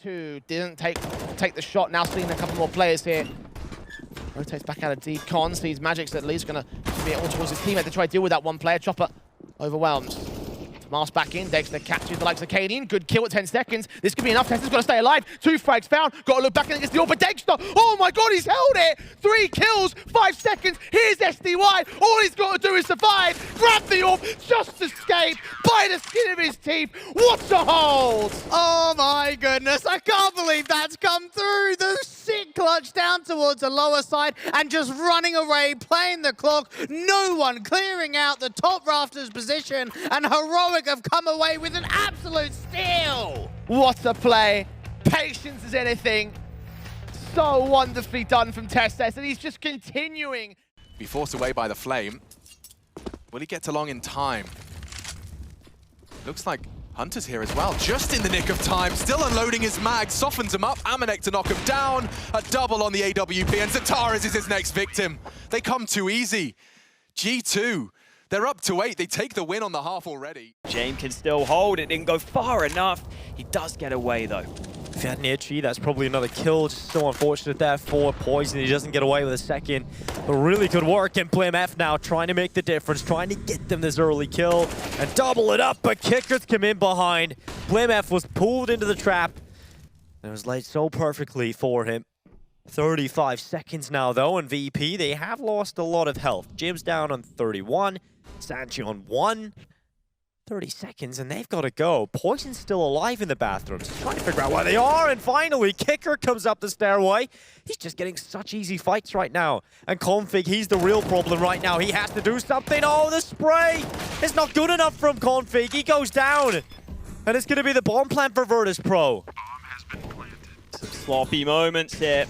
G2 didn't take the shot. Now seeing a couple more players here. Rotates back out of decon, sees Magic's at least going to be it all towards his teammate to try to deal with that one player. Chopper overwhelmed. Mars back in, Dexter catches the likes of Cadian. Good kill at 10 seconds. This could be enough. Tester's got to stay alive. 2 frags found. Got to look back against the AWP. Dexter, oh my god, he's held it! 3 kills, 5 seconds. Here's SDY. All he's got to do is survive. Grab the AWP, just escape by the skin of his teeth. What a hold! Oh my goodness, I can't believe that's come through. The sick clutch down towards the lower side and just running away, playing the clock. No one clearing out the top rafters position, and Heroic have come away with an absolute steal. What a play. Patience as anything. So wonderfully done from Testes, and he's just continuing. Be forced away by the flame. Will he get along in time? Looks like Hunter's here as well, just in the nick of time, still unloading his mag, softens him up, Amanek to knock him down, a double on the AWP, and Xantares is his next victim. They come too easy. G2, they're up to 8, they take the win on the half already. James can still hold, it didn't go far enough. He does get away though. If he had an itchy, that's probably another kill. Just so unfortunate there for Poison. He doesn't get away with a second. But really good work in BiG now, trying to make the difference, trying to get them this early kill and double it up. But Kickers come in behind. BiG was pulled into the trap. And it was laid so perfectly for him. 35 seconds now though, and VP, they have lost a lot of health. Jim's down on 31, Sanchi on 1. 30 seconds, and they've got to go. Poison's still alive in the bathrooms. He's trying to figure out where they are, and finally, Kicker comes up the stairway. He's just getting such easy fights right now. And Config, he's the real problem right now. He has to do something. Oh, the spray! It's not good enough from Config. He goes down. And it's going to be the bomb plant for Virtus Pro. Some sloppy moments here.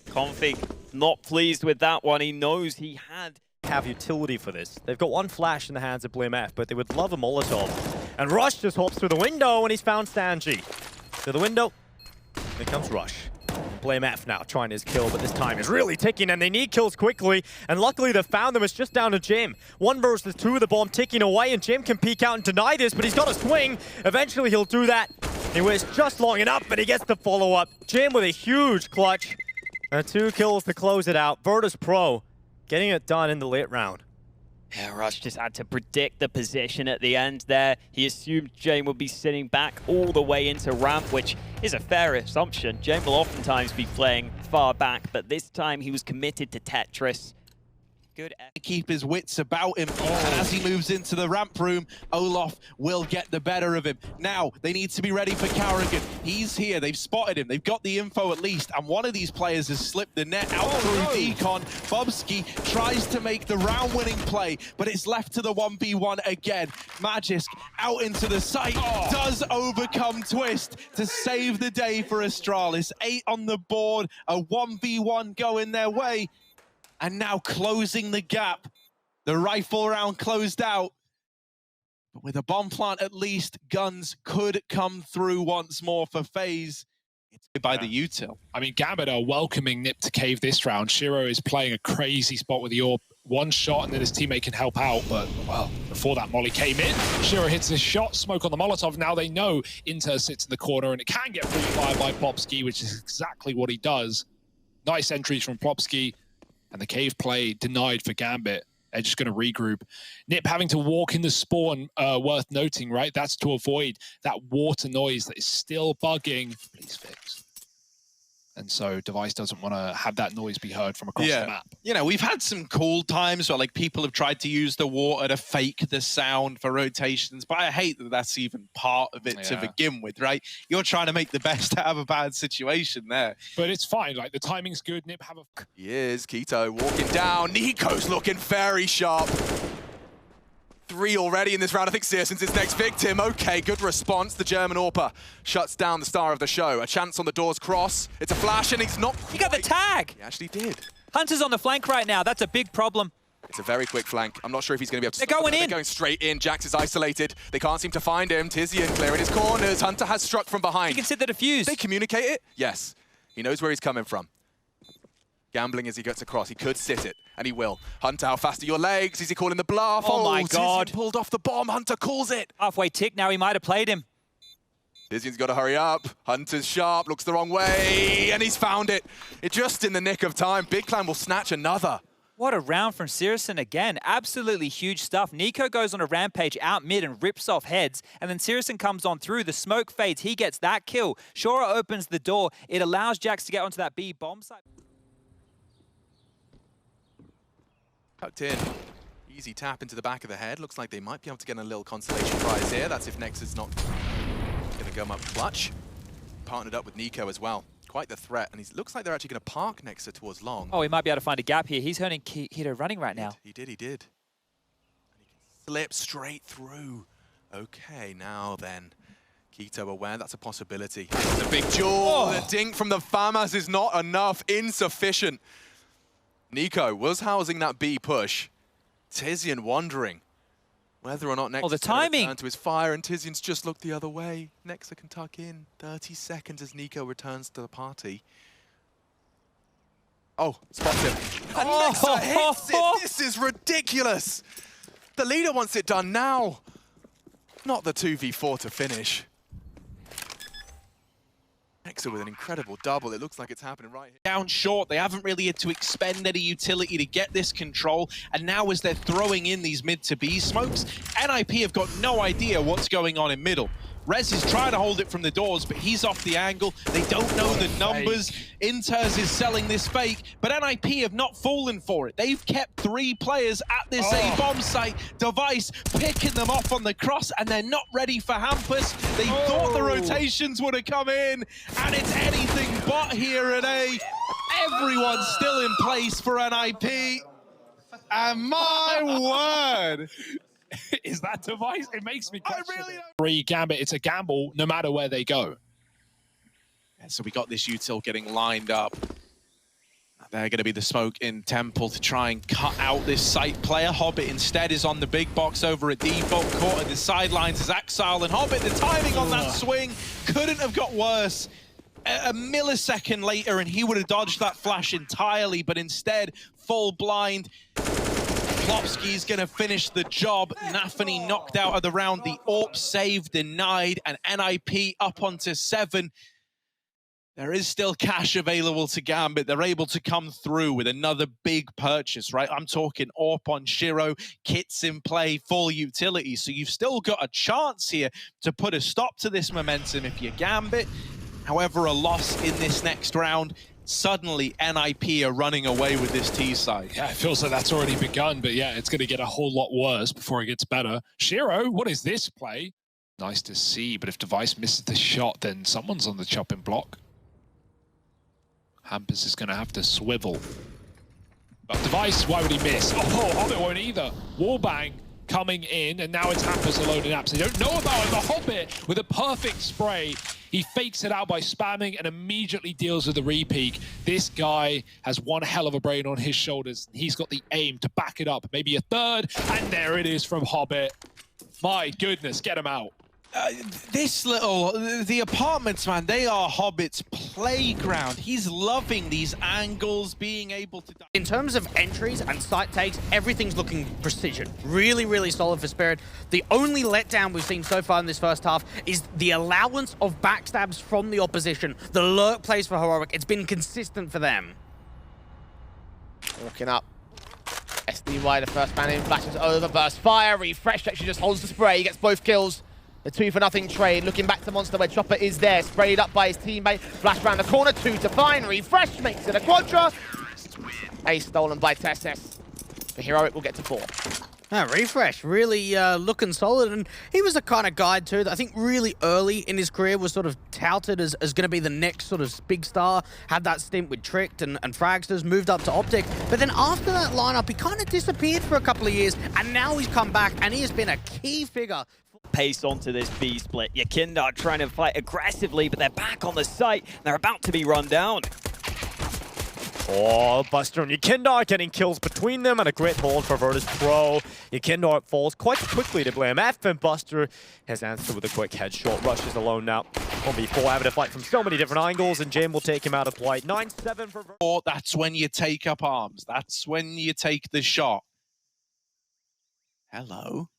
Config not pleased with that one. He knows he had have utility for this. They've got one flash in the hands of BiG, but they would love a Molotov. And Rush just hops through the window, and he's found Sanji. Through the window, here comes Rush. BiG now trying his kill, but this time is really ticking, and they need kills quickly. And luckily they found them. It's just down to Jim. 1 versus 2 of the bomb ticking away, and Jim can peek out and deny this, but he's got a swing. Eventually he'll do that. He waits just long enough, but he gets the follow-up. Jim with a huge clutch. And 2 kills to close it out. Virtus Pro getting it done in the late round. Yeah, Rush just had to predict the position at the end there. He assumed Jane would be sitting back all the way into ramp, which is a fair assumption. Jane will oftentimes be playing far back, but this time he was committed to Tetris. Good. Keep his wits about him, and as he moves into the ramp room, Olaf will get the better of him. Now, they need to be ready for Carrigan. He's here, they've spotted him, they've got the info at least, and one of these players has slipped the net out through decon. Bobski tries to make the round-winning play, but it's left to the 1v1 again. Magisk out into the site, does overcome Twist to save the day for Astralis. 8 on the board, a 1v1 going their way. And now closing the gap. The rifle round closed out. But with a bomb plant at least, guns could come through once more for FaZe. It's by the util. I mean, Gambit are welcoming Nip to cave this round. Shiro is playing a crazy spot with the AWP. 1 shot and then his teammate can help out, but, well, before that Molly came in, Shiro hits his shot, smoke on the Molotov. Now they know Inter sits in the corner and it can get free fire by Plopsky, which is exactly what he does. Nice entries from Plopsky. And the cave play denied for Gambit. They're just going to regroup. Nip having to walk in the spawn, worth noting, right? That's to avoid that water noise that is still bugging. Please fix. And so Device doesn't want to have that noise be heard from across the map. You know, we've had some cool times where like people have tried to use the water to fake the sound for rotations, but I hate that that's even part of it to begin with, right? You're trying to make the best out of a bad situation there. But it's fine, like the timing's good. Nip have a... He is, Keto walking down. Niko's looking very sharp. 3 already in this round. I think Searson's his next victim. Okay, good response. The German AWPer shuts down the star of the show. A chance on the door's cross. It's a flash, and he's not... He got the tag! He actually did. Hunter's on the flank right now. That's a big problem. It's a very quick flank. I'm not sure if he's going to be able to... They're going in. They're going straight in. Jax is isolated. They can't seem to find him. Tizian clearing his corners. Hunter has struck from behind. He can sit the defuse. They communicate it? Yes. He knows where he's coming from. Gambling as he gets across. He could sit it, and he will. Hunter, how fast are your legs? Is he calling the bluff? Oh my God. Tizian pulled off the bomb. Hunter calls it. Halfway tick now. He might have played him. Tizian's got to hurry up. Hunter's sharp, looks the wrong way, and he's found it. It just in the nick of time. Big Clan will snatch another. What a round from Sirison again. Absolutely huge stuff. Niko goes on a rampage out mid and rips off heads. And then Sirison comes on through. The smoke fades. He gets that kill. Shora opens the door. It allows Jax to get onto that B bomb site. Tucked in. Easy tap into the back of the head. Looks like they might be able to get a little consolation prize here. That's if Nexus not going to go up clutch. Partnered up with Niko as well. Quite the threat, and he looks like they're actually going to park Nexus towards long. Oh, he might be able to find a gap here. He's turning Keto running right now. He did. And he can slip straight through. Okay, now then. Keto aware that's a possibility. The big jaw, the dink from the FAMAS is not enough, insufficient. Niko was housing that B push. Tizian wondering whether or not Nexus the timing return to his fire, and Tizian's just looked the other way. Nexus can tuck in. 30 seconds as Niko returns to the party. Oh, spots him. And Nexus hits it. This is ridiculous. The leader wants it done now. Not the 2v4 to finish. Nexus with an incredible double. It looks like it's happening right here. Down short, they haven't really had to expend any utility to get this control, and now as they're throwing in these mid to B smokes, NIP have got no idea what's going on in middle. Rez is trying to hold it from the doors, but he's off the angle. They don't know the numbers. Inters is selling this fake, but NIP have not fallen for it. They've kept 3 players at this A bomb site. Device picking them off on the cross, and they're not ready for Hampus. They thought the rotations would have come in, and it's anything but here at A. Everyone's still in place for NIP. And my word! Is that Device? It makes me question Free Gambit, it's a gamble no matter where they go. And so we got this util getting lined up. They're going to be the smoke in Temple to try and cut out this site player. Hobbit instead is on the big box over at default, caught at the sidelines as Axile, and Hobbit, the timing on that swing couldn't have got worse. A millisecond later and he would have dodged that flash entirely, but instead, full blind. Klopski's going to finish the job. Nafany knocked out of the round. The AWP save denied, and NIP up onto 7. There is still cash available to Gambit. They're able to come through with another big purchase, right? I'm talking AWP on Shiro, kits in play, full utility. So you've still got a chance here to put a stop to this momentum if you're Gambit. However, a loss in this next round, suddenly NIP are running away with this T side. Yeah, it feels like that's already begun, but yeah, it's going to get a whole lot worse before it gets better. Shiro, what is this play? Nice to see, but if Device misses the shot, then someone's on the chopping block. Hampus is going to have to swivel. But Device, why would he miss? Oh, Hobbit won't either. Wallbang coming in, and now it's Hampus alone in apps. They don't know about it. The Hobbit with a perfect spray. He fakes it out by spamming and immediately deals with the repeak. This guy has one hell of a brain on his shoulders. He's got the aim to back it up. Maybe a third, and there it is from Hobbit. My goodness, get him out. The apartments, man, they are Hobbit's playground. He's loving these angles, being able to... In terms of entries and site takes, everything's looking precision. Really, really solid for Spirit. The only letdown we've seen so far in this first half is the allowance of backstabs from the opposition. The lurk plays for Heroic. It's been consistent for them. Walking up. SDY, the first man in, flashes over, burst fire, refresh, actually just holds the spray, he gets both kills. The 2-for-0 trade, looking back to Monster where Chopper is there, sprayed up by his teammate, flash around the corner, 2 to find, refresh, makes it a quadra. Ace stolen by Tessis. The Heroic will get to 4. Refresh, really looking solid, and he was the kind of guy too that I think really early in his career was sort of touted as going to be the next sort of big star. Had that stint with Tricked and Fragsters, moved up to Optic, but then after that lineup, he kind of disappeared for a couple of years, and now he's come back, and he has been a key figure. Pace onto this B split. Yakinda trying to fight aggressively, but they're back on the site. They're about to be run down. Oh, Buster and Yakinda getting kills between them, and a great hold for Virtus Pro. Yakinda falls quite quickly to blame F, and Buster has answered with a quick headshot. Rush is alone now. 1v4 having to fight from so many different angles, and Jame will take him out of play. 9-7 for Virtus. That's when you take up arms. That's when you take the shot. Hello.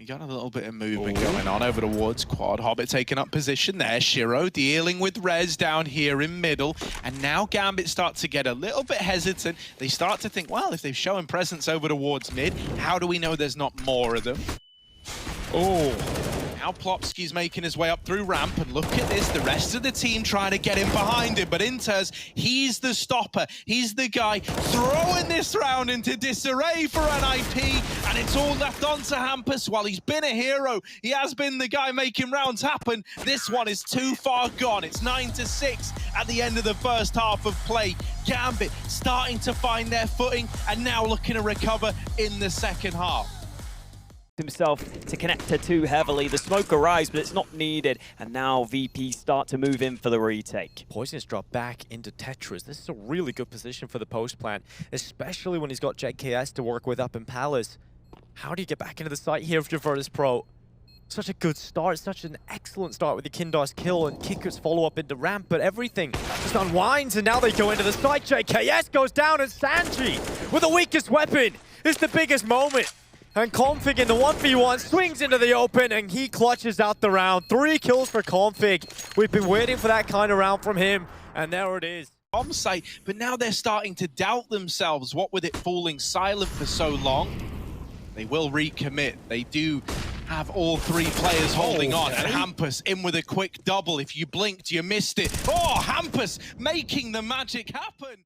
You got a little bit of movement going on over towards quad. Hobbit taking up position there. Shiro dealing with Rez down here in middle. And now Gambit start to get a little bit hesitant. They start to think, well, if they've shown presence over towards mid, how do we know there's not more of them? Oh. Now Plopsky's making his way up through ramp, and look at this, the rest of the team trying to get in behind him, but Inters, he's the stopper, he's the guy throwing this round into disarray for an IP, and it's all left on to Hampus. While he's been a hero, he has been the guy making rounds happen. This one is too far gone. It's 9-6 at the end of the first half of play. Gambit starting to find their footing, and now looking to recover in the second half. Himself to connect her too heavily. The smoke arrives, but it's not needed. And now VP start to move in for the retake. Poisonous drop back into Tetris. This is a really good position for the post plant, especially when he's got JKS to work with up in Palace. How do you get back into the site here for Virtus Pro? Such a good start, such an excellent start with the Kindar's kill and Kicker's follow-up into ramp, but everything just unwinds, and now they go into the site. JKS goes down, and Sanji, with the weakest weapon, is the biggest moment. And Config in the 1v1 swings into the open, and he clutches out the round. 3 kills for Config. We've been waiting for that kind of round from him, and there it is. Bomb site, but now they're starting to doubt themselves. What with it falling silent for so long? They will recommit. They do have all 3 players holding on, and Hampus in with a quick double. If you blinked, you missed it. Oh, Hampus making the magic happen.